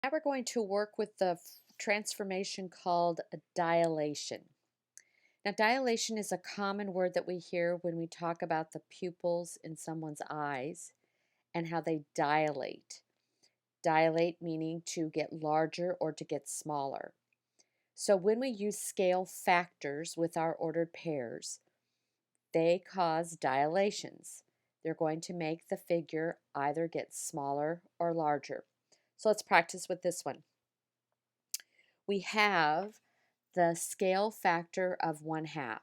Now we're going to work with the transformation called a dilation. Now, dilation is a common word that we hear when we talk about the pupils in someone's eyes and how they dilate. Dilate meaning to get larger or to get smaller. So, when we use scale factors with our ordered pairs, they cause dilations. They're going to make the figure either get smaller or larger. So, let's practice with this one. We have the scale factor of 1/2.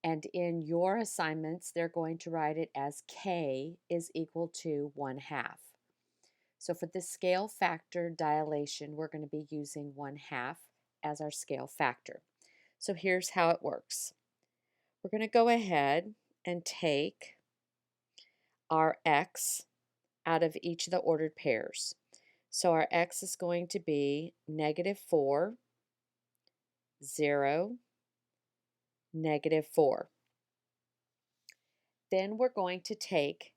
And in your assignments, they're going to write it as K is equal to 1/2. So for the scale factor dilation, we're going to be using 1/2 as our scale factor. So here's how it works. We're going to go ahead and take our X out of each of the ordered pairs. So our X is going to be -4, 0, -4. Then we're going to take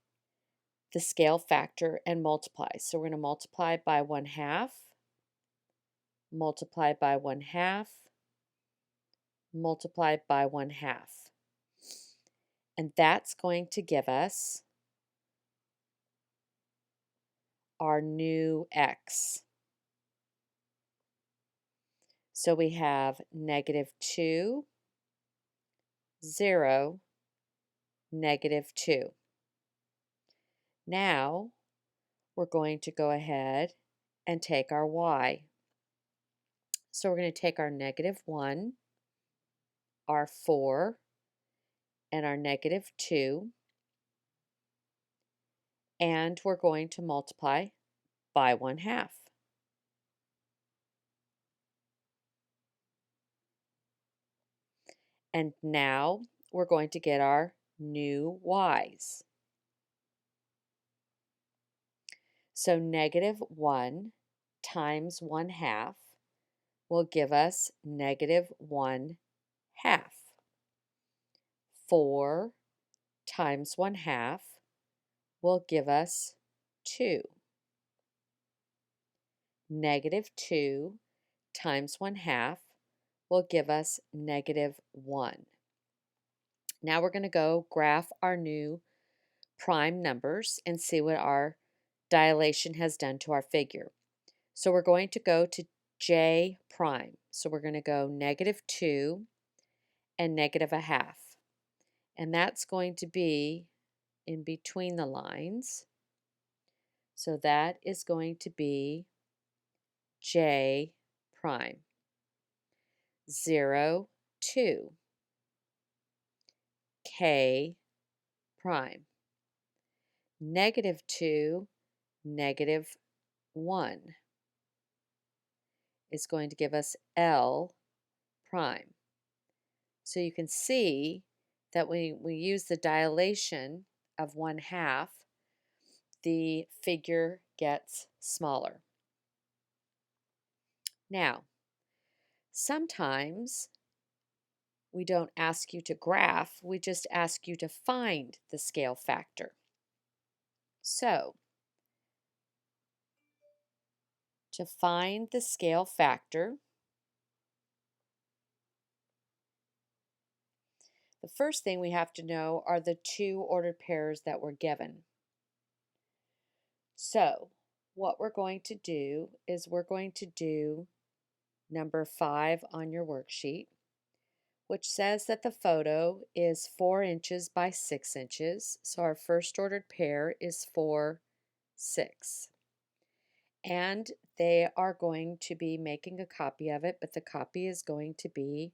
the scale factor and multiply. So we're going to multiply by 1/2, multiply by 1/2, multiply by 1/2. And that's going to give us our new X. So we have -2, 0, -2. Now we're going to go ahead and take our Y. So we're going to take our -1, our 4, and our -2, and we're going to multiply by 1/2. And now we're going to get our new y's. So -1 times 1/2 will give us -1/2. 4 times 1/2 will give us 2. -2 times 1/2 will give us -1. Now we're going to go graph our new prime numbers and see what our dilation has done to our figure. So we're going to go to J prime. So we're going to go -2 and -1/2. And that's going to be in between the lines. So that is going to be J prime. 0, 2. K prime. -2, -1 is going to give us L prime. So you can see that when we use the dilation of 1/2, the figure gets smaller. Now, sometimes we don't ask you to graph, we just ask you to find the scale factor. So, to find the scale factor, the first thing we have to know are the two ordered pairs that were given. So, what we're going to do is we're going to do number 5 on your worksheet, which says that the photo is 4 inches by 6 inches. So our first ordered pair is 4, 6. And they are going to be making a copy of it, but the copy is going to be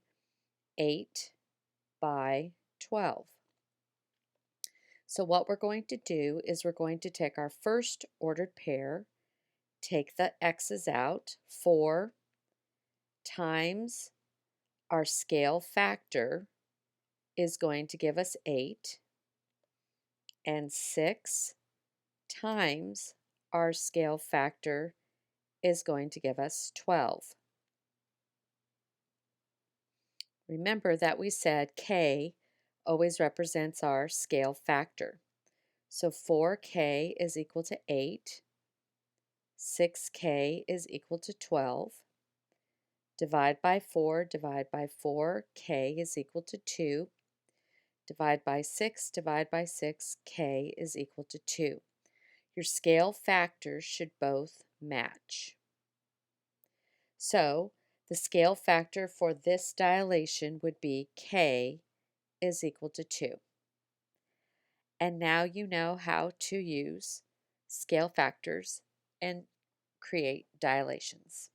8 by 12. So what we're going to do is we're going to take our first ordered pair, take the x's out, 4 times our scale factor is going to give us 8, and 6 times our scale factor is going to give us 12. Remember that we said K always represents our scale factor. So 4K is equal to 8. 6k is equal to 12. Divide by 4, divide by 4, k is equal to 2. Divide by 6, divide by 6, k is equal to 2. Your scale factors should both match. So, the scale factor for this dilation would be k is equal to 2. And now you know how to use scale factors and create dilations.